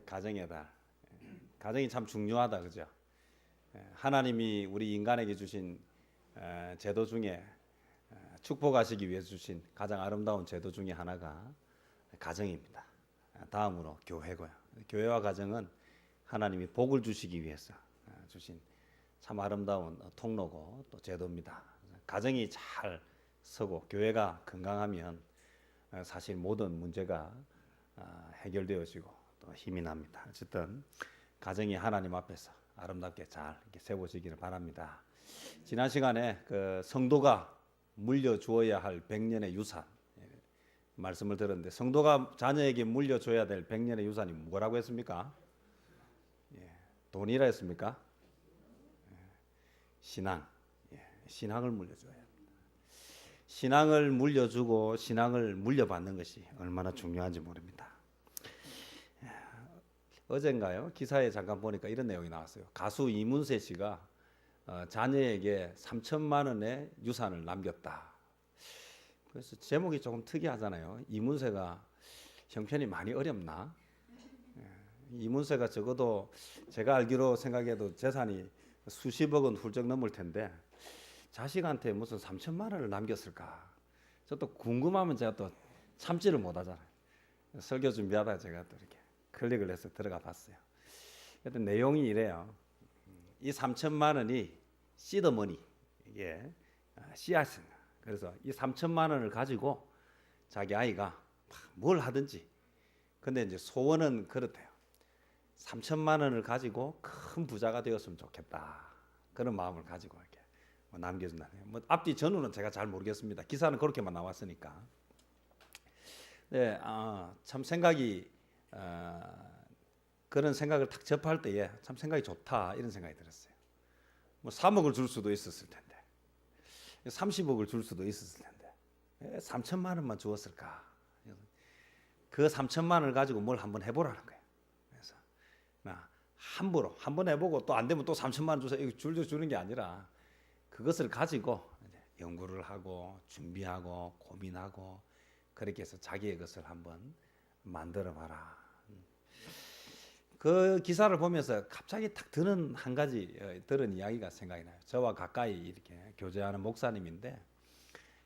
가정의 달. 가정이 참 중요하다, 그죠? 하나님이 우리 인간에게 주신 제도 중에 축복하시기 위해서 주신 가장 아름다운 제도 중에 하나가 가정입니다. 다음으로 교회고요. 교회와 가정은 하나님이 복을 주시기 위해서 주신 참 아름다운 통로고 또 제도입니다. 가정이 잘 서고 교회가 건강하면 사실 모든 문제가 해결되어지고 또 힘이 납니다. 어쨌든 가정이 하나님 앞에서 아름답게 잘 이렇게 세워지기를 바랍니다. 지난 시간에 그 성도가 물려주어야 할 100년의 유산 말씀을 들었는데, 성도가 자녀에게 물려줘야 될 100년의 유산이 뭐라고 했습니까? 돈이라 했습니까? 신앙. 신앙을 물려줘야 합니다. 신앙을 물려주고 신앙을 물려받는 것이 얼마나 중요한지 모릅니다. 어젠가요? 기사에 잠깐 보니까 이런 내용이 나왔어요. 가수 이문세 씨가 자녀에게 3천만 원의 유산을 남겼다. 그래서 제목이 조금 특이하잖아요. 이문세가 형편이 많이 어렵나? 이문세가 적어도 제가 알기로 생각해도 재산이 수십억은 훌쩍 넘을 텐데 자식한테 무슨 3천만 원을 남겼을까? 저 또 궁금하면 제가 또 참지를 못하잖아요. 설교 준비하다가 제가 또 이렇게 클릭을 해서 들어가 봤어요. 그때 내용이 이래요. 이 3천만 원이 씨드머니, 이게 씨앗입니다. 그래서 이 3천만 원을 가지고 자기 아이가 뭘 하든지, 근데 이제 소원은 그렇대요. 3천만 원을 가지고 큰 부자가 되었으면 좋겠다. 그런 마음을 가지고 이렇게 남겨준다네요. 뭐 앞뒤 전후는 제가 잘 모르겠습니다. 기사는 그렇게만 나왔으니까. 네, 참 생각이 그런 생각을 딱 접할 때에 참 생각이 좋다 이런 생각이 들었어요. 뭐 3억을 줄 수도 있었을 텐데, 30억을 줄 수도 있었을 텐데, 왜 3천만 원만 주었을까? 그 3천만 원을 가지고 뭘 한번 해보라는 거예요. 그래서 함부로 한번 해보고 또 안 되면 또 3천만 원 주세요. 이거 주는 게 아니라 그것을 가지고 연구를 하고 준비하고 고민하고 그렇게 해서 자기의 것을 한번 만들어 봐라. 그 기사를 보면서 갑자기 딱 드는 한 가지 들은 이야기가 생각이 나요. 저와 가까이 이렇게 교제하는 목사님인데,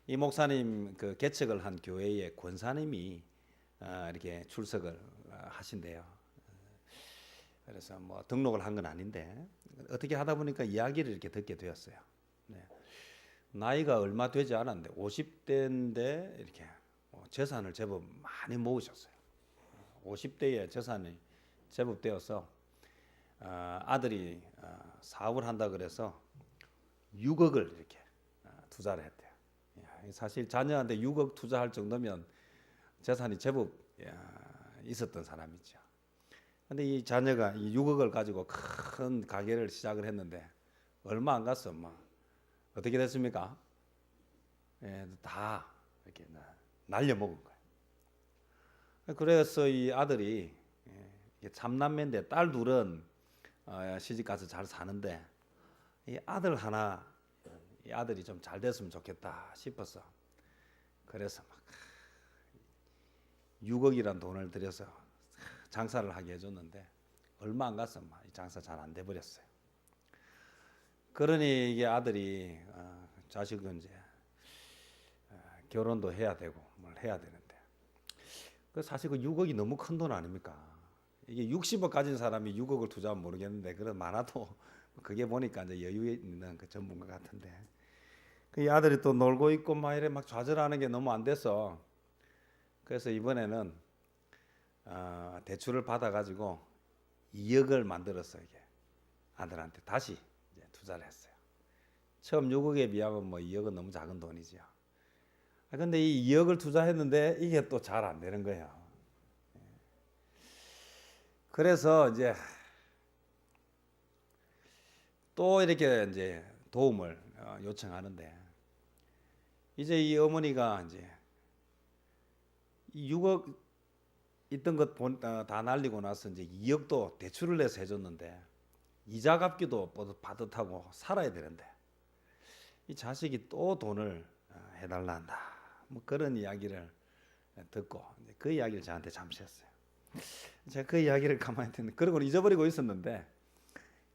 이 목사님 그 개척을 한 교회의 권사님이 이렇게 출석을 하신대요. 그래서 뭐 등록을 한 건 아닌데 어떻게 하다 보니까 이야기를 이렇게 듣게 되었어요. 네. 나이가 얼마 되지 않았는데 50대인데 이렇게 재산을 제법 많이 모으셨어요. 50대에 재산이 제법 되어서 아들이 사업을 한다 그래서 6억을 이렇게 투자를 했대요. 사실 자녀한테 6억 투자할 정도면 재산이 제법 있었던 사람이죠. 근데 이 자녀가 이 6억을 가지고 큰 가게를 시작을 했는데 얼마 안 갔어. 막 어떻게 됐습니까? 다 이렇게 날려 먹은 거예요. 그래서 이 아들이 삼남매인데 딸 둘은 시집 가서 잘 사는데 이 아들 하나, 이 아들이 좀 잘 됐으면 좋겠다 싶어서 그래서 막 6억이란 돈을 들여서 장사를 하게 해줬는데 얼마 안 갔어. 막 장사 잘 안 돼 버렸어요. 그러니 이게 아들이 자식은 이제 결혼도 해야 되고 뭘 해야 되는데, 그 사실 그 6억이 너무 큰 돈 아닙니까? 이게 60억 가진 사람이 6억을 투자하면 모르겠는데, 그런 많아도 그게 보니까 이제 여유 있는 그 전문가 같은데, 그 아들이 또 놀고 있고 막 이래 막 좌절하는 게 너무 안 돼서, 그래서 이번에는 대출을 받아가지고 2억을 만들어서 이게 아들한테 다시 이제 투자를 했어요. 처음 6억에 비하면 뭐 2억은 너무 작은 돈이죠. 근데 이 2억을 투자했는데 이게 또 잘 안 되는 거예요. 그래서 이제 또 이렇게 이제 도움을 요청하는데, 이제 이 어머니가 이제 6억 있던 것 다 날리고 나서 이제 2억도 대출을 내서 해줬는데 이자 갚기도 빠듯하고 살아야 되는데 이 자식이 또 돈을 해달라 한다. 뭐 그런 이야기를 듣고 그 이야기를 저한테 잠시 했어요. 제가 그 이야기를 가만히 듣는데 그러고 잊어버리고 있었는데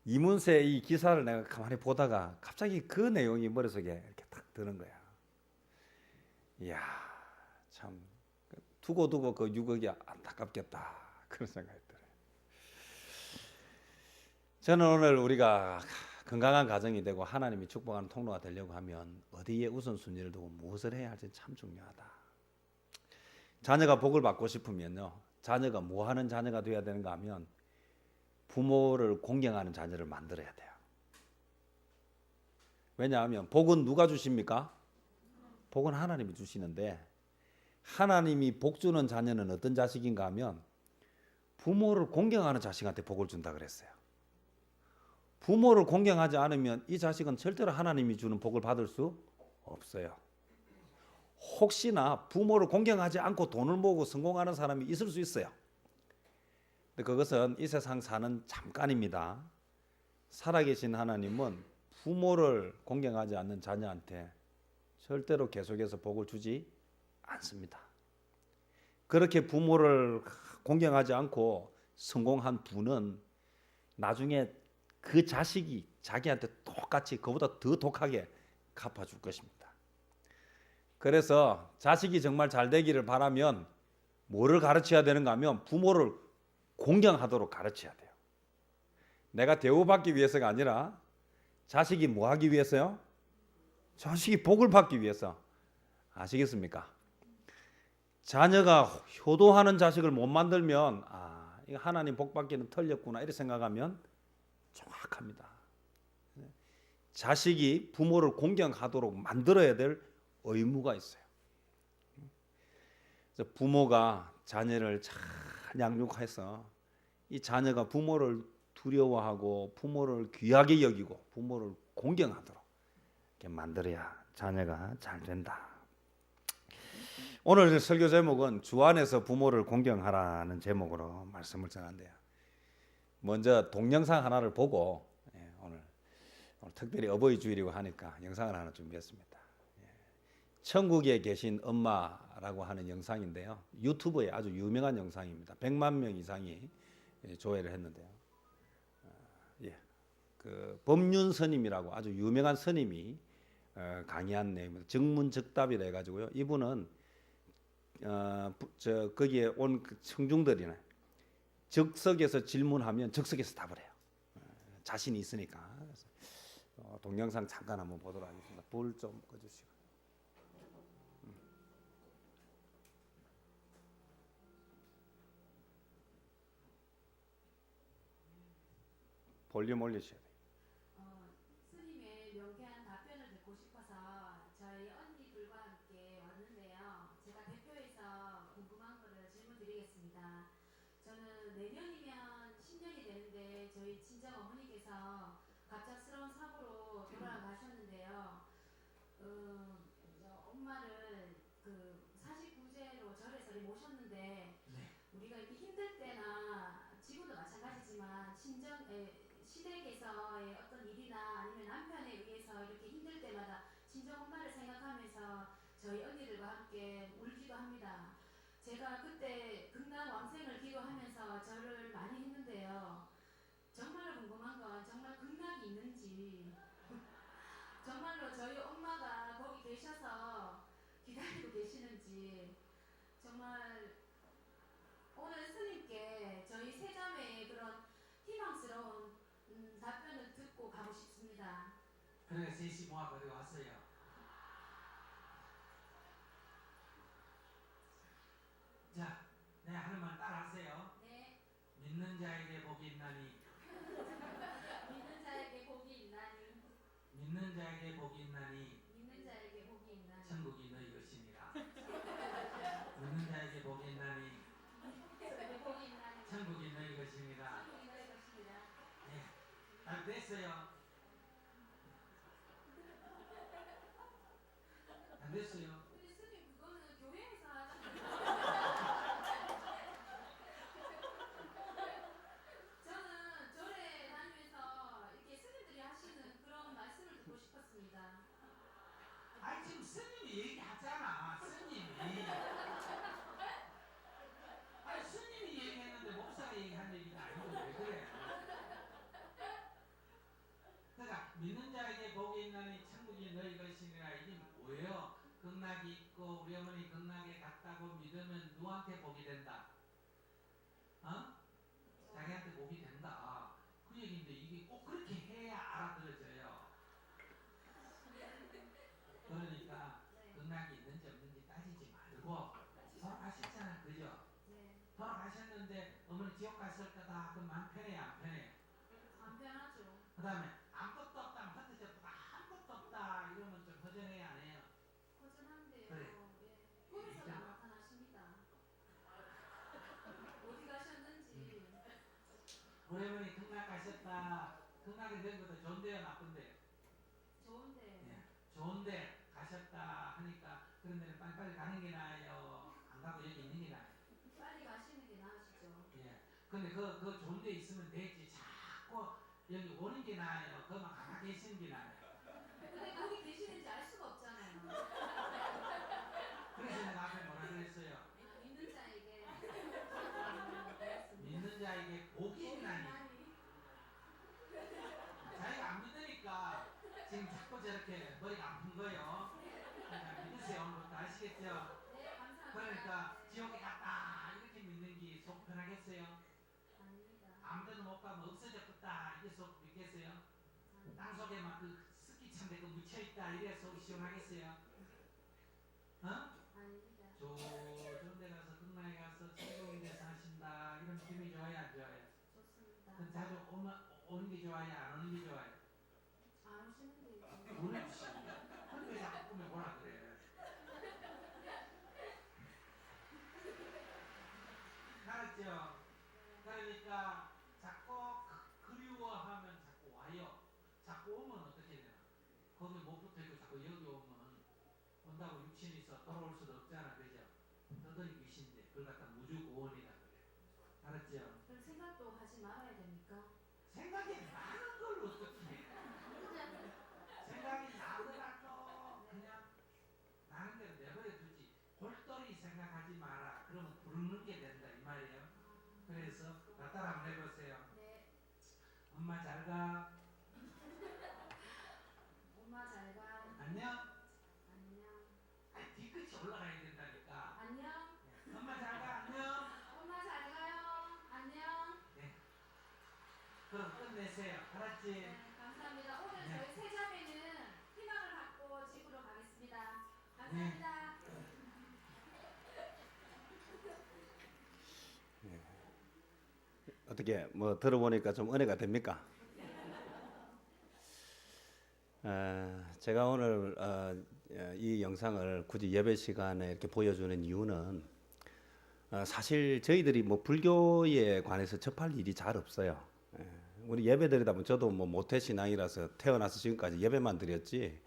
이문세 이 기사를 내가 가만히 보다가 갑자기 그 내용이 머릿속에 이렇게 딱 드는 거야. 이야, 참 두고두고 그 6억이 안타깝겠다 그런 생각이 들어요. 저는 오늘 우리가 건강한 가정이 되고 하나님이 축복하는 통로가 되려고 하면 어디에 우선순위를 두고 무엇을 해야 할지 참 중요하다. 자녀가 복을 받고 싶으면요, 자녀가 뭐 하는 자녀가 되어야 되는가 하면 부모를 공경하는 자녀를 만들어야 돼요. 왜냐하면 복은 누가 주십니까? 복은 하나님이 주시는데 하나님이 복 주는 자녀는 어떤 자식인가 하면 부모를 공경하는 자식한테 복을 준다 그랬어요. 부모를 공경하지 않으면 이 자식은 절대로 하나님이 주는 복을 받을 수 없어요. 혹시나 부모를 공경하지 않고 돈을 모으고 성공하는 사람이 있을 수 있어요. 근데 그것은 이 세상 사는 잠깐입니다. 살아계신 하나님은 부모를 공경하지 않는 자녀한테 절대로 계속해서 복을 주지 않습니다. 그렇게 부모를 공경하지 않고 성공한 분은 나중에 그 자식이 자기한테 똑같이 그보다 더 독하게 갚아줄 것입니다. 그래서 자식이 정말 잘 되기를 바라면 뭐를 가르쳐야 되는가 하면 부모를 공경하도록 가르쳐야 돼요. 내가 대우받기 위해서가 아니라 자식이 뭐 하기 위해서요? 자식이 복을 받기 위해서. 아시겠습니까? 자녀가 효도하는 자식을 못 만들면 이거 하나님 복 받기는 틀렸구나 이렇게 생각하면 정확합니다. 자식이 부모를 공경하도록 만들어야 될 의무가 있어요. 그래서 부모가 자녀를 잘 양육해서 이 자녀가 부모를 두려워하고 부모를 귀하게 여기고 부모를 공경하도록 이렇게 만들어야 자녀가 잘 된다. 오늘 설교 제목은 주 안에서 부모를 공경하라는 제목으로 말씀을 전한대요. 먼저 동영상 하나를 보고 오늘 특별히 어버이 주일이고 하니까 영상을 하나 준비했습니다. 천국에 계신 엄마라고 하는 영상인데요. 유튜브에 아주 유명한 영상입니다. 100만 명 이상이 조회를 했는데요. 그 법륜 스님이라고 아주 유명한 스님이 강의한 내용입니다. 즉문즉답이라 해가지고요. 이분은 거기에 온 청중들이나 즉석에서 질문하면 즉석에서 답을 해요. 자신이 있으니까. 그래서 동영상 잠깐 한번 보도록 하겠습니다. 불 좀 꺼주시고. 볼륨 올리셔야 돼요. 스님의 명쾌한 답변을 듣고 싶어서 저희 언니들과 함께 왔는데요. 제가 대표해서 궁금한 거를 질문 드리겠습니다. 저는 내년이면 10년이 되는데 저희 친정 어머니께서 갑작스러운 사고로 돌아가셨는데요. 엄마를 그 사직구제로 절에서 모셨는데 우리가 이렇게 힘들 때나 지금도 마찬가지지만 시댁에서의 어떤 일이나 아니면 남편에 의해서 이렇게 힘들 때마다 친정 엄마를 생각하면서 저희 언니들과 함께 울기도 합니다. 제가 그때 극락 왕생을 기도하면서 절을 많이 했는데요. 정말로 궁금한 건 정말 극락이 있는지 정말로 저희 엄마가 거기 계셔서 기다리고 계시는지 정말 오늘 스님께 저희 세자매의 그런 희망스러운 답변을 듣고 가고 싶습니다. 그래 셋이 모아가지고 왔어요. 자, 내 하는 말 따라하세요. 네. 믿는 자에게 복이 있나니 믿는 자에게 복이 있나니 믿는 자에게 복이 있나니 믿는 자에게 복이 있나니 천국이 너희 것이니라. 믿는 자에게 복이 있나니 저에게 복이 있나니 천국이 너희 것이니라. 천국이 너희 것이니라. 예, 다 됐어요. 안 됐어요. 근데 스님 그거는 교회에서 하시는 거예요. 저는 절에 다니면서 이렇게 스님들이 하시는 그런 말씀을 듣고 싶었습니다. 아니 지금 스님이 얘기하잖아. 스님이. 아니 스님이 얘기해가지고 꼭 그렇게 해야 알아들어져요. 그러니까 네. 극락이 있는지 없는지 따지지 말고 돌아가셨잖아, 그죠? 네. 돌아가셨는데 어머니 지옥 갔을 거다. 그럼 마음 편해요, 안 편해요? 안 편하죠. 그 다음에 아무것도 없다, 흩어졌다, 아무것도 없다 이러면 좀 허전해요, 안 해요? 허전한데요. 그래. 예. 꿈에서도 안 나타나십니다. 어디 가셨는지. 우리 어머니 극락 가셨다. 극락이 된 것도 좋은데요, 나쁜데요? 좋은데. 예, 좋은데 가셨다 하니까 그런 데는 빨리빨리 가는 게 나아요? 안 가고 여기 있는 게 나아요? 빨리 가시는 게 나으시죠. 예. 근데 그 좋은 데 있으면 되지. 자꾸 여기 오는 게 나아요? 그만 가만히 계시는 게 나아요? 근데 거기 계시는지 알 수가 없잖아요. 그래서 내가 앞에 뭐라 그랬어요? 믿는 자에게. 믿는 자에게 복이 있나니. 자기가 안 믿으니까 지금 자꾸 저렇게 머리가 아픈 거예요. 그러니까 믿으세요. 오늘부터 아시겠죠? 네, 감사합니다. 그러니까 네. 지옥에 갔다 이렇게 믿는 게 속 편하겠어요? 아닙니다. 아무 데도 못 가면 없어졌겠다 이게 속 믿겠어요? 땅 속에 막 그 습기 찬데 그 묻혀있다 이래 속 시원하겠어요? 어? 아닙니다. 좋은 데 가서 극락에 가서 천국에 대해서 하신다 이런 기분이 좋아요, 안 좋아요? 좋습니다. 그 자주 오는 게 좋아요, 안 오는 게 좋아요? 안 오시는데. 오는 시 근데 자꾸 꿈에 보라 그래. 알았죠? 그러니까 자꾸 그리워하면 자꾸 와요. 자꾸 오면 어떻게 되나? 거기 못 붙어있고 자꾸 여기 오면 온다고 육신이 있어 돌아올 수도 없잖아, 그죠? 너덜이 귀신인데 그걸 갖다 무주고원이라 그래. 알았죠? 그럼 생각도 하지 말아야 됩니까? 생각이 많은 걸 어떻게 해? 생각이 나더라도 그냥 나는 대로 내버려 두지. 골똘히 생각하지 마라. 그러면 부르는 게 된다 이 말이에요. 그래서 나 따라 한번 해보세요. 네. 엄마 잘 가. 엄마 잘 가. 안녕. 안녕. 아니 뒤끝이 올라가야 된다니까. 안녕. 엄마 잘 가. 안녕. 엄마 잘 가요. 안녕. 그럼 끝내세요. 알았지? 네, 감사합니다. 오늘 네. 저희 세 자매는 희망을 갖고 집으로 가겠습니다. 감사합니다. 어떻게 뭐 들어보니까 좀 은혜가 됩니까? 제가 오늘 이 영상을 굳이 예배 시간에 이렇게 보여주는 이유는 사실 저희들이 뭐 불교에 관해서 접할 일이 잘 없어요. 우리 예배 드리다 보면 저도 뭐 모태 신앙이라서 태어나서 지금까지 예배만 드렸지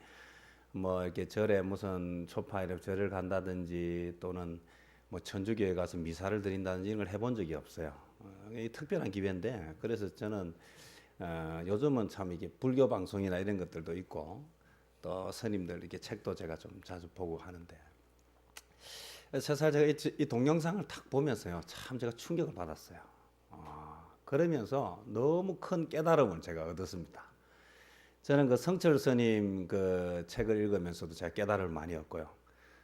뭐 이렇게 절에 무슨 초파이를 절을 간다든지 또는 뭐 천주교에 가서 미사를 드린다든지 이런 걸 해본 적이 없어요. 이 특별한 기회인데 그래서 저는 요즘은 참 이게 불교 방송이나 이런 것들도 있고 또 스님들 이렇게 책도 제가 좀 자주 보고 하는데 사실 제가 이 동영상을 탁 보면서요 참 제가 충격을 받았어요. 그러면서 너무 큰 깨달음을 제가 얻었습니다. 저는 그 성철 스님 그 책을 읽으면서도 제가 깨달음을 많이 얻고요.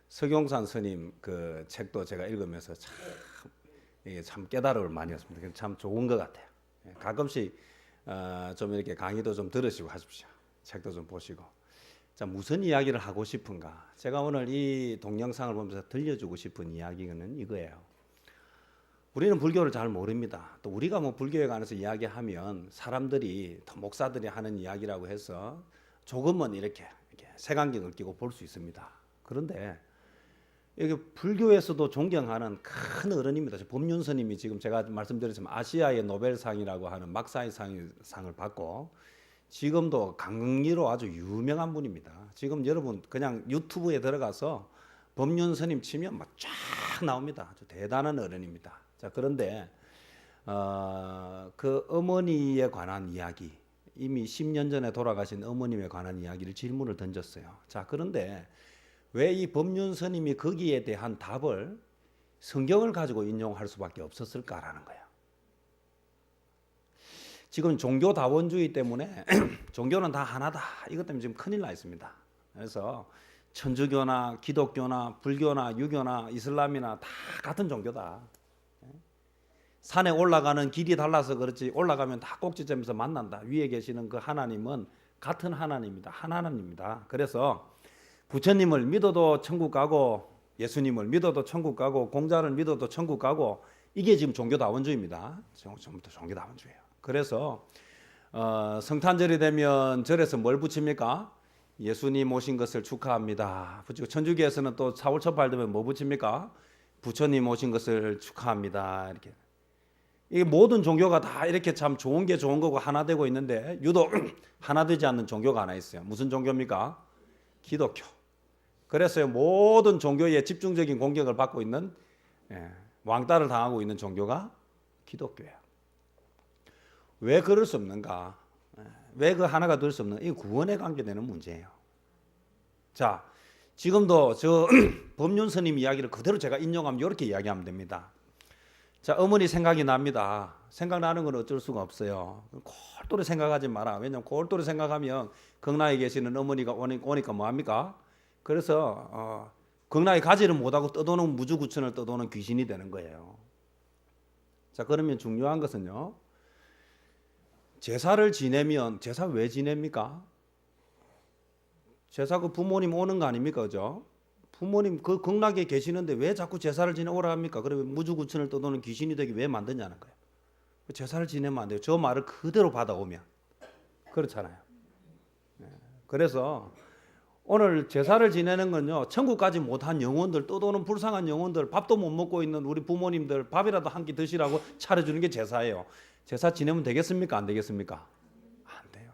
석용산 스님 그 책도 제가 읽으면서 참 깨달음을 많이 얻습니다. 참 좋은 것 같아요. 가끔씩 좀 이렇게 강의도 좀 들으시고 하십시오. 책도 좀 보시고. 자, 무슨 이야기를 하고 싶은가? 제가 오늘 이 동영상을 보면서 들려주고 싶은 이야기는 이거예요. 우리는 불교를 잘 모릅니다. 또 우리가 뭐 불교에 관해서 이야기하면 사람들이 또 목사들이 하는 이야기라고 해서 조금은 이렇게 색안경을 끼고 볼 수 있습니다. 그런데 여기 불교에서도 존경하는 큰 어른입니다. 법륜 스님이 지금 제가 말씀드렸지만 아시아의 노벨상이라고 하는 막사이 상을 받고 지금도 강의로 아주 유명한 분입니다. 지금 여러분 그냥 유튜브에 들어가서 법륜 스님 치면 막 쫙 나옵니다. 아주 대단한 어른입니다. 자, 그런데 그 어머니에 관한 이야기, 이미 10년 전에 돌아가신 어머님에 관한 이야기를 질문을 던졌어요. 자, 그런데 왜 이 법륜 스님이 거기에 대한 답을 성경을 가지고 인용할 수밖에 없었을까라는 거예요. 지금 종교다원주의 때문에 종교는 다 하나다. 이것 때문에 지금 큰일 나 있습니다. 그래서 천주교나 기독교나 불교나 유교나 이슬람이나 다 같은 종교다. 산에 올라가는 길이 달라서 그렇지 올라가면 다 꼭지점에서 만난다. 위에 계시는 그 하나님은 같은 하나님입니다. 하나님입니다. 그래서 부처님을 믿어도 천국 가고 예수님을 믿어도 천국 가고 공자를 믿어도 천국 가고 이게 지금 종교다원주의입니다. 전부터 종교다원주의예요. 그래서 성탄절이 되면 절에서 뭘 붙입니까? 예수님 오신 것을 축하합니다. 붙이고 천주교에서는 또 4월 첫발 되면 뭐 붙입니까? 부처님 오신 것을 축하합니다. 이렇게. 이 모든 종교가 다 이렇게 참 좋은 게 좋은 거고 하나 되고 있는데 유독 하나 되지 않는 종교가 하나 있어요. 무슨 종교입니까? 기독교. 그래서 모든 종교에 집중적인 공격을 받고 있는 왕따를 당하고 있는 종교가 기독교예요. 왜 그럴 수 없는가? 왜 그 하나가 될 수 없는가? 이 구원에 관계되는 문제예요. 자, 지금도 저 법륜 스님 이야기를 그대로 제가 인용하면 이렇게 이야기하면 됩니다. 자, 어머니 생각이 납니다. 생각나는 건 어쩔 수가 없어요. 골똘히 생각하지 마라. 왜냐하면 골똘히 생각하면 극락에 계시는 어머니가 오니까 뭐합니까? 그래서 극락에 가지를 못하고 떠도는 무주구천을 떠도는 귀신이 되는 거예요. 자, 그러면 중요한 것은요. 제사를 지내면 제사 왜 지냅니까? 제사 그 부모님 오는 거 아닙니까? 그죠? 부모님 그 극락에 계시는데 왜 자꾸 제사를 지내오라 합니까? 그러면 무주구천을 떠도는 귀신이 되게 왜 만드냐는 거예요. 제사를 지내면 안 돼요. 저 말을 그대로 받아오면. 그렇잖아요. 그래서 오늘 제사를 지내는 건요. 천국까지 못한 영혼들, 떠도는 불쌍한 영혼들, 밥도 못 먹고 있는 우리 부모님들 밥이라도 한 끼 드시라고 차려주는 게 제사예요. 제사 지내면 되겠습니까? 안 되겠습니까? 안 돼요.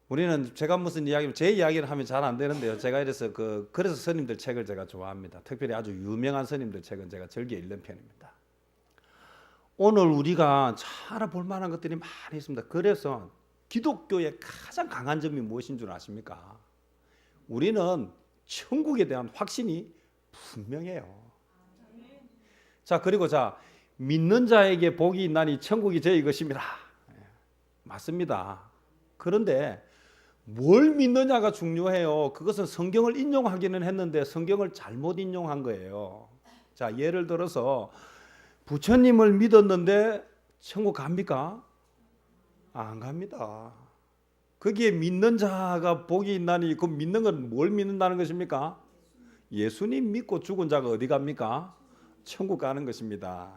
우리는 제가 무슨 이야기를 제 이야기를 하면 잘 안 되는데요. 제가 이래서 그래서 스님들 책을 제가 좋아합니다. 특별히 아주 유명한 스님들 책은 제가 즐겨 읽는 편입니다. 오늘 우리가 잘 알아볼 만한 것들이 많이 있습니다. 그래서 기독교의 가장 강한 점이 무엇인 줄 아십니까? 우리는 천국에 대한 확신이 분명해요. 자, 그리고 믿는 자에게 복이 있나니 천국이 저희 것입니다. 맞습니다. 그런데 뭘 믿느냐가 중요해요. 그것은 성경을 인용하기는 했는데 성경을 잘못 인용한 거예요. 자, 예를 들어서 부처님을 믿었는데 천국 갑니까? 안 갑니다. 거기에 믿는 자가 복이 있나니 그 믿는 건 뭘 믿는다는 것입니까? 예수님 믿고 죽은 자가 어디 갑니까? 천국 가는 것입니다.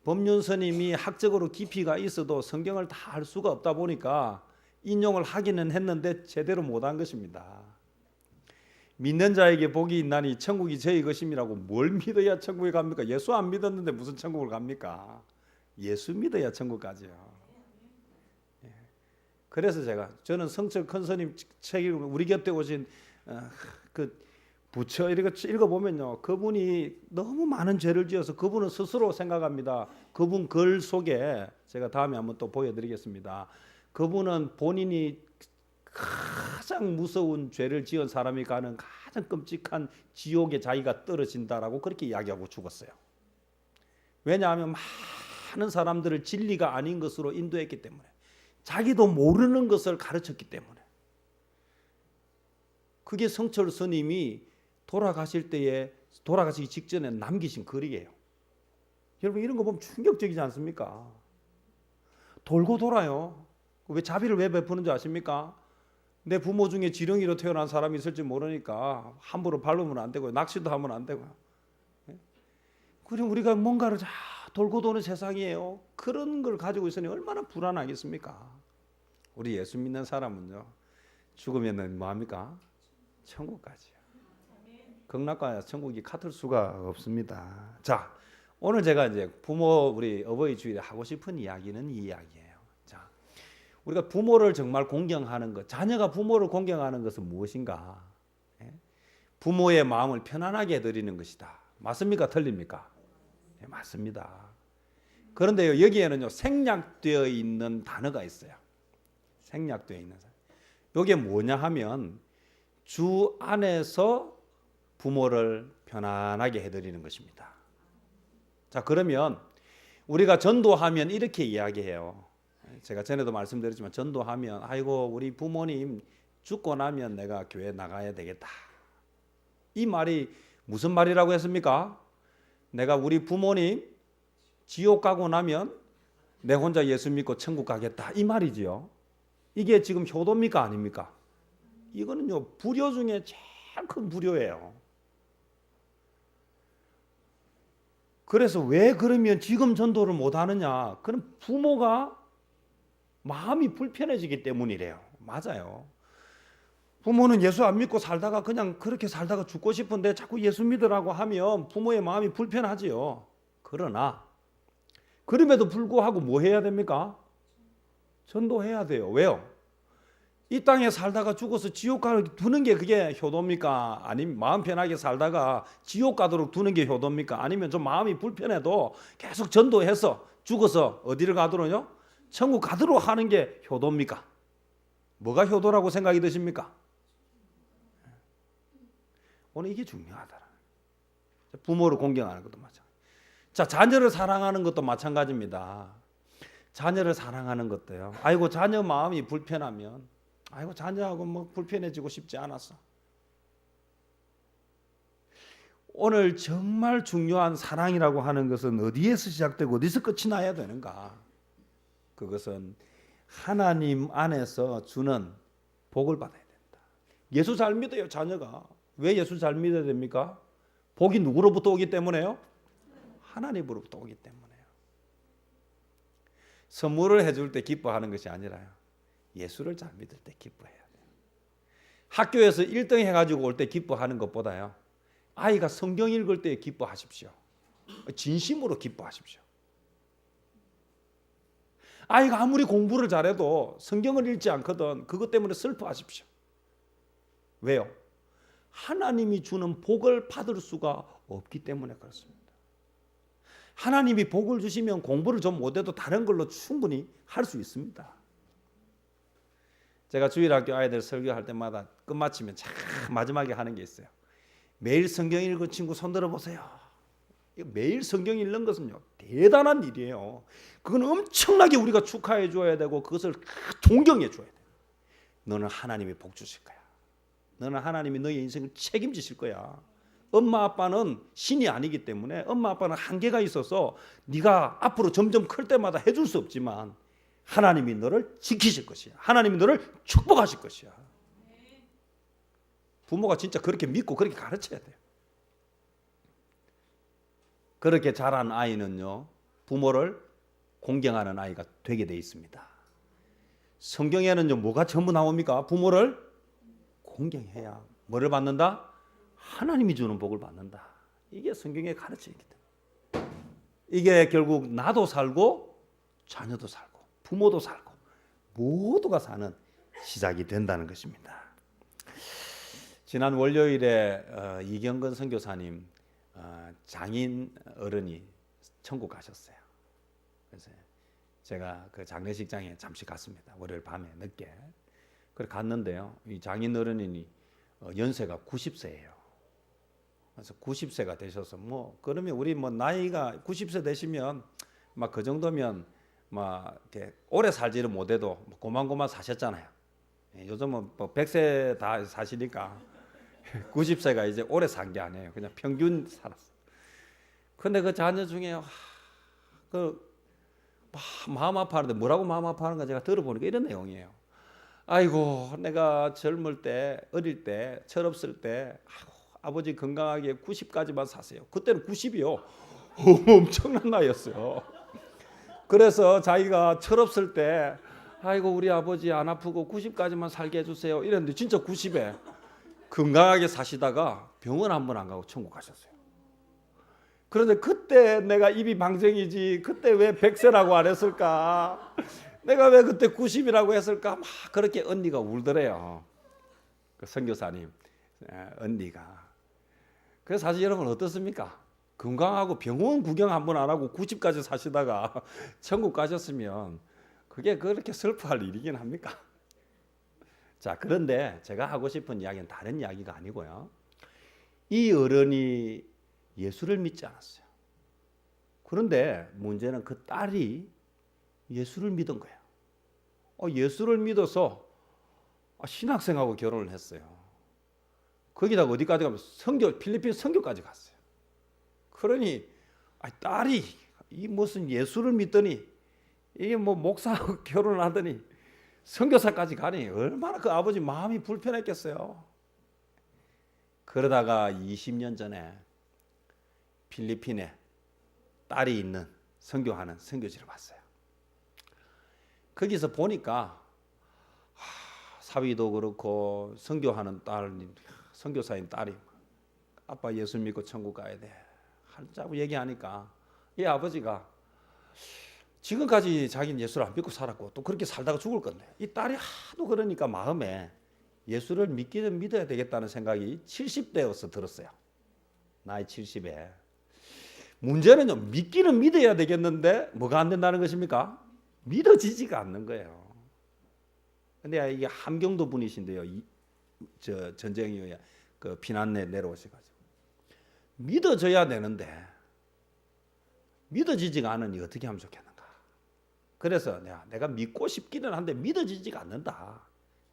법륜 스님이 학적으로 깊이가 있어도 성경을 다 할 수가 없다 보니까 인용을 하기는 했는데 제대로 못한 것입니다. 믿는 자에게 복이 있나니 천국이 저희 것임이라고 뭘 믿어야 천국에 갑니까? 예수 안 믿었는데 무슨 천국을 갑니까? 예수 믿어야 천국 가죠. 그래서 저는 성철 큰 스님 책 읽으면 우리 곁에 오신 그 부처 이렇게 읽어보면요. 그분이 너무 많은 죄를 지어서 그분은 스스로 생각합니다. 그분 글 속에 제가 다음에 한번 또 보여드리겠습니다. 그분은 본인이 가장 무서운 죄를 지은 사람이 가는 가장 끔찍한 지옥에 자기가 떨어진다라고 그렇게 이야기하고 죽었어요. 왜냐하면 많은 사람들을 진리가 아닌 것으로 인도했기 때문에 자기도 모르는 것을 가르쳤기 때문에 그게 성철 스님이 돌아가시기 직전에 남기신 글이에요. 여러분 이런 거 보면 충격적이지 않습니까? 돌고 돌아요. 왜 자비를 왜 베푸는 줄 아십니까? 내 부모 중에 지렁이로 태어난 사람이 있을지 모르니까 함부로 밟으면 안 되고요. 낚시도 하면 안 되고요. 그럼 우리가 뭔가를 돌고 도는 세상이에요. 그런 걸 가지고 있으니 얼마나 불안하겠습니까? 우리 예수 믿는 사람은요. 죽으면 뭐합니까? 천국 가지요. 극락과 천국이 같을 수가 없습니다. 자, 오늘 제가 이제 우리 어버이 주일에 하고 싶은 이야기는 이 이야기예요. 자, 우리가 부모를 정말 공경하는 것, 자녀가 부모를 공경하는 것은 무엇인가? 부모의 마음을 편안하게 해드리는 것이다. 맞습니까? 틀립니까? 네, 맞습니다. 그런데요, 여기에는요, 생략되어 있는 단어가 있어요. 생략되어 있는 단어. 이게 뭐냐 하면 주 안에서 부모를 편안하게 해드리는 것입니다. 자, 그러면 우리가 전도하면 이렇게 이야기해요. 제가 전에도 말씀드렸지만 전도하면 아이고 우리 부모님 죽고 나면 내가 교회 나가야 되겠다. 이 말이 무슨 말이라고 했습니까? 내가 우리 부모님 지옥 가고 나면 내 혼자 예수 믿고 천국 가겠다 이 말이지요. 이게 지금 효도입니까 아닙니까? 이거는요 불효 중에 제일 큰 불효예요. 그래서 왜 그러면 지금 전도를 못 하느냐? 그럼 부모가 마음이 불편해지기 때문이래요. 맞아요. 부모는 예수 안 믿고 살다가 그냥 그렇게 살다가 죽고 싶은데 자꾸 예수 믿으라고 하면 부모의 마음이 불편하지요. 그러나 그럼에도 불구하고 뭐 해야 됩니까? 전도해야 돼요. 왜요? 이 땅에 살다가 죽어서 지옥 가도록 두는 게 그게 효도입니까? 아니면 마음 편하게 살다가 지옥 가도록 두는 게 효도입니까? 아니면 좀 마음이 불편해도 계속 전도해서 죽어서 어디를 가도록요? 천국 가도록 하는 게 효도입니까? 뭐가 효도라고 생각이 드십니까? 오늘 이게 중요하다. 부모를 공경하는 것도 마찬가지. 자, 자녀를 사랑하는 것도 마찬가지입니다. 자녀를 사랑하는 것도요. 아이고 자녀 마음이 불편하면 아이고 자녀하고 뭐 불편해지고 싶지 않았어. 오늘 정말 중요한 사랑이라고 하는 것은 어디에서 시작되고 어디서 끝이 나야 되는가? 그것은 하나님 안에서 주는 복을 받아야 된다. 예수 잘 믿어요 자녀가. 왜 예수 잘 믿어야 됩니까? 복이 누구로부터 오기 때문에요? 하나님으로부터 오기 때문에요. 선물을 해줄 때 기뻐하는 것이 아니라요. 예수를 잘 믿을 때 기뻐해야 돼요. 학교에서 1등 해가지고 올 때 기뻐하는 것보다요. 아이가 성경 읽을 때 기뻐하십시오. 진심으로 기뻐하십시오. 아이가 아무리 공부를 잘해도 성경을 읽지 않거든 그것 때문에 슬퍼하십시오. 왜요? 하나님이 주는 복을 받을 수가 없기 때문에 그렇습니다. 하나님이 복을 주시면 공부를 좀 못해도 다른 걸로 충분히 할 수 있습니다. 제가 주일학교 아이들 설교할 때마다 끝마치면 참 마지막에 하는 게 있어요. 매일 성경 읽은 친구 손 들어보세요. 매일 성경 읽는 것은요 대단한 일이에요. 그건 엄청나게 우리가 축하해 줘야 되고 그것을 존경해 줘야 돼요. 너는 하나님이 복 주실 거야. 너는 하나님이 너의 인생을 책임지실 거야. 엄마 아빠는 신이 아니기 때문에 엄마 아빠는 한계가 있어서 네가 앞으로 점점 클 때마다 해줄 수 없지만 하나님이 너를 지키실 것이야. 하나님이 너를 축복하실 것이야. 부모가 진짜 그렇게 믿고 그렇게 가르쳐야 돼요. 그렇게 자란 아이는요 부모를 공경하는 아이가 되게 돼 있습니다. 성경에는요 뭐가 전부 나옵니까? 부모를 공경해야 뭐를 받는다? 하나님이 주는 복을 받는다. 이게 성경의 가르침이기 때문에 이게 결국 나도 살고 자녀도 살고 부모도 살고 모두가 사는 시작이 된다는 것입니다. 지난 월요일에 이경건 선교사님 장인 어른이 천국 가셨어요. 그래서 제가 그 장례식장에 잠시 갔습니다. 월요일 밤에 늦게. 그래 갔는데요. 이 장인 어른이 연세가 90세예요. 그래서 90세가 되셔서 뭐 그러면 우리 뭐 나이가 90세 되시면 막 그 정도면 막 이렇게 오래 살지를 못해도 고만고만 사셨잖아요. 요즘은 뭐 100세 다 사시니까 90세가 이제 오래 산 게 아니에요. 그냥 평균 살았어. 근데 그 자녀 중에 마음 아파하는데 뭐라고 마음 아파하는가 제가 들어보니까 이런 내용이에요. 아이고 내가 젊을 때 어릴 때 철없을 때 아버지 건강하게 90까지만 사세요. 그때는 90이요. 엄청난 나이였어요. 그래서 자기가 철없을 때 아이고 우리 아버지 안 아프고 90까지만 살게 해주세요 이랬는데 진짜 90에 건강하게 사시다가 병원 한 번 안 가고 천국 가셨어요. 그런데 그때 내가 입이 방정이지 그때 왜 100세라고 안 했을까? 내가 왜 그때 90이라고 했을까? 막 그렇게 언니가 울더래요. 그 선교사님 언니가. 그래서 사실 여러분 어떻습니까? 건강하고 병원 구경 한 번 안 하고 90까지 사시다가 천국 가셨으면 그게 그렇게 슬퍼할 일이긴 합니까? 자, 그런데 제가 하고 싶은 이야기는 다른 이야기가 아니고요. 이 어른이 예수를 믿지 않았어요. 그런데 문제는 그 딸이 예수를 믿은 거예요. 예수를 믿어서 신학생하고 결혼을 했어요. 거기다가 어디까지 가면 필리핀 선교까지 갔어요. 그러니 딸이 이 무슨 예수를 믿더니 이게 뭐 목사하고 결혼을 하더니 선교사까지 가니 얼마나 그 아버지 마음이 불편했겠어요. 그러다가 20년 전에 필리핀에 딸이 있는 선교하는 선교지를 왔어요. 거기서 보니까 사위도 그렇고 선교하는 딸, 선교사인 딸이 아빠 예수 믿고 천국 가야 돼 하자고 얘기하니까 이 아버지가 지금까지 자기는 예수를 안 믿고 살았고 또 그렇게 살다가 죽을 건데 이 딸이 하도 그러니까 마음에 예수를 믿기는 믿어야 되겠다는 생각이 70대여서 들었어요. 나이 70에. 문제는요, 믿기는 믿어야 되겠는데 뭐가 안 된다는 것입니까? 믿어지지가 않는 거예요. 근데 이게 함경도 분이신데요. 저 전쟁 이후에 그 피난에 내려오셔가지고 믿어져야 되는데 믿어지지가 않으니 어떻게 하면 좋겠는가? 그래서 내가 믿고 싶기는 한데 믿어지지가 않는다.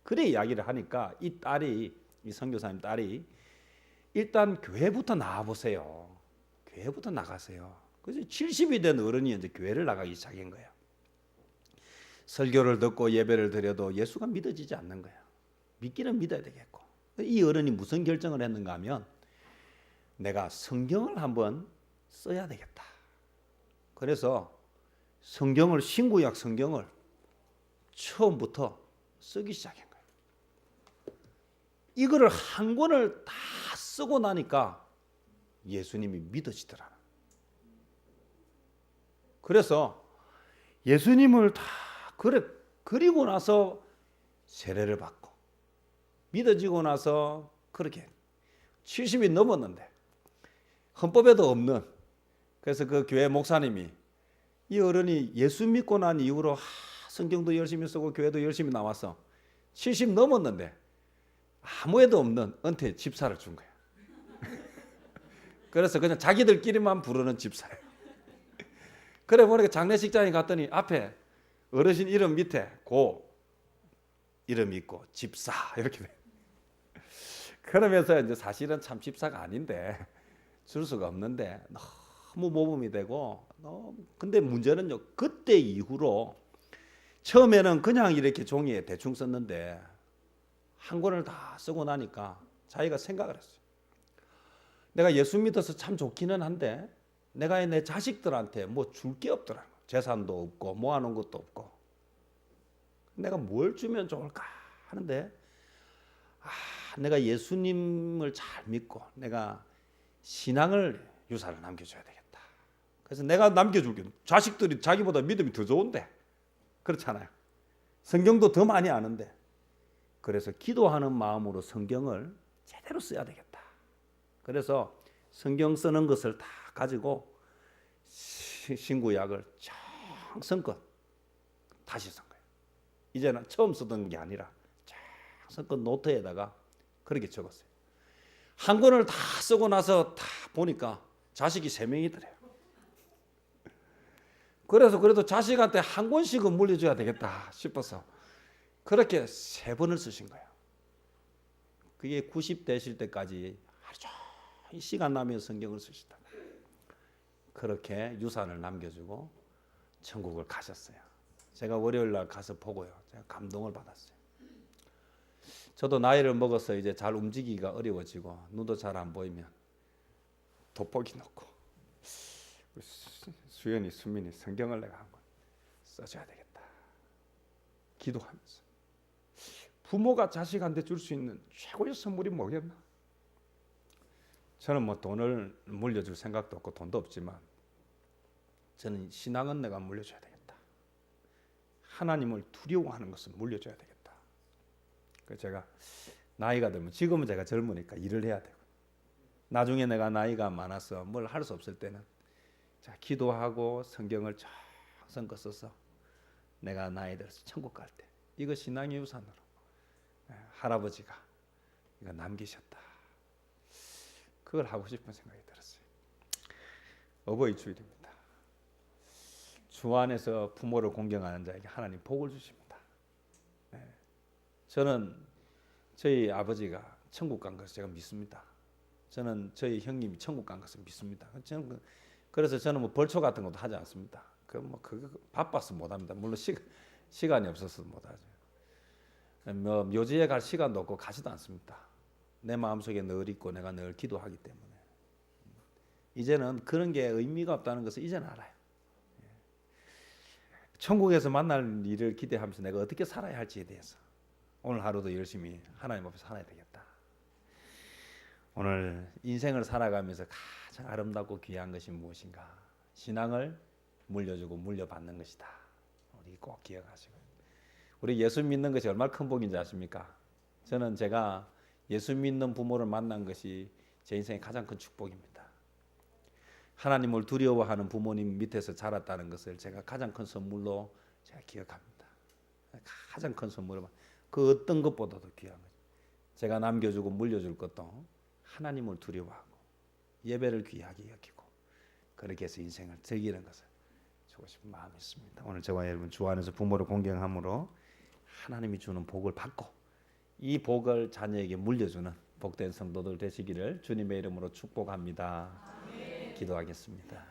그래 이야기를 하니까 이 딸이, 이 선교사님 딸이 일단 교회부터 나와보세요. 교회부터 나가세요. 그래서 70이 된 어른이 이제 교회를 나가기 시작한 거예요. 설교를 듣고 예배를 드려도 예수가 믿어지지 않는 거예요. 믿기는 믿어야 되겠고. 이 어른이 무슨 결정을 했는가 하면 내가 성경을 한번 써야 되겠다. 그래서 성경을, 신구약 성경을 처음부터 쓰기 시작한 거예요. 이거를 한 권을 다 쓰고 나니까 예수님이 믿어지더라. 그래서 예수님을 다 그리고 나서 세례를 받고 믿어지고 나서 그렇게 70이 넘었는데 헌법에도 없는, 그래서 그 교회 목사님이 이 어른이 예수 믿고 난 이후로 성경도 열심히 쓰고 교회도 열심히 나와서 70 넘었는데 아무 애도 없는 은퇴 집사를 준 거예요. 그래서 그냥 자기들끼리만 부르는 집사예요. 그래 보니까 장례식장에 갔더니 앞에 어르신 이름 밑에 고 이름이 있고 집사 이렇게 돼. 그러면서 이제 사실은 참 집사가 아닌데 줄 수가 없는데 너무 모범이 되고 근데 문제는요, 그때 이후로 처음에는 그냥 이렇게 종이에 대충 썼는데 한 권을 다 쓰고 나니까 자기가 생각을 했어요. 내가 예수 믿어서 참 좋기는 한데 내가 내 자식들한테 뭐 줄 게 없더라. 재산도 없고 모아놓은 것도 없고 내가 뭘 주면 좋을까 하는데 내가 예수님을 잘 믿고 내가 신앙을 유산을 남겨줘야 되겠다. 그래서 내가 남겨줄게. 자식들이 자기보다 믿음이 더 좋은데 그렇잖아요. 성경도 더 많이 아는데 그래서 기도하는 마음으로 성경을 제대로 써야 되겠다. 그래서 성경 쓰는 것을 다 가지고 신구약을 정성껏 다시 쓴 거예요. 이제는 처음 쓰던 게 아니라 정성껏 노트에다가 그렇게 적었어요. 한 권을 다 쓰고 나서 다 보니까 자식이 3명이더래요. 그래서 그래도 자식한테 한 권씩은 물려줘야 되겠다 싶어서 그렇게 3번을 쓰신 거예요. 그게 90 되실 때까지 하루 종일 시간 나면 성경을 쓰시다. 그렇게 유산을 남겨주고 천국을 가셨어요. 제가 월요일 날 가서 보고요. 제가 감동을 받았어요. 저도 나이를 먹어서 이제 잘 움직이기가 어려워지고 눈도 잘 안 보이면 돋보기 놓고 수연이, 수민이 성경을 내가 한 권 써줘야 되겠다. 기도하면서 부모가 자식한테 줄 수 있는 최고의 선물이 뭐겠나? 저는 뭐 돈을 물려줄 생각도 없고 돈도 없지만 저는 신앙은 내가 물려줘야 되겠다. 하나님을 두려워하는 것은 물려줘야 되겠다. 그래서 제가 나이가 들면, 지금은 제가 젊으니까 일을 해야 되고 나중에 내가 나이가 많아서 뭘 할 수 없을 때는 자, 기도하고 성경을 정성껏 써서 내가 나이 들어서 천국 갈 때 이거 신앙의 유산으로 할아버지가 이거 남기셨다. 그걸 하고 싶은 생각이 들었어요. 어버이 주일입니다. 주 안에서 부모를 공경하는 자에게 하나님 복을 주십니다. 저는 저희 아버지가 천국 간 것을 제가 믿습니다. 저는 저희 형님이 천국 간 것을 믿습니다. 저는 그래서 저는 뭐 벌초 같은 것도 하지 않습니다. 그거 바빠서 못 합니다. 물론 시간이 없어서 못 하죠. 뭐 묘지에 갈 시간도 없고 가지도 않습니다. 내 마음속에 늘 있고 내가 늘 기도하기 때문에 이제는 그런 게 의미가 없다는 것을 이제는 알아요. 천국에서 만날 일을 기대하면서 내가 어떻게 살아야 할지에 대해서 오늘 하루도 열심히 하나님 앞에 살아야 되겠다. 오늘 인생을 살아가면서 가장 아름답고 귀한 것이 무엇인가? 신앙을 물려주고 물려받는 것이다. 우리 꼭 기억하시고, 우리 예수 믿는 것이 얼마나 큰 복인지 아십니까? 저는 제가 예수 믿는 부모를 만난 것이 제 인생의 가장 큰 축복입니다. 하나님을 두려워하는 부모님 밑에서 자랐다는 것을 제가 가장 큰 선물로 제가 기억합니다. 가장 큰 선물은 그 어떤 것보다도 귀한 거죠. 제가 남겨주고 물려줄 것도 하나님을 두려워하고 예배를 귀하게 여기고 그렇게 해서 인생을 즐기는 것을 주고 싶은 마음이 있습니다. 오늘 저와 여러분 주 안에서 부모를 공경함으로 하나님이 주는 복을 받고 이 복을 자녀에게 물려주는 복된 성도들 되시기를 주님의 이름으로 축복합니다. 기도하겠습니다.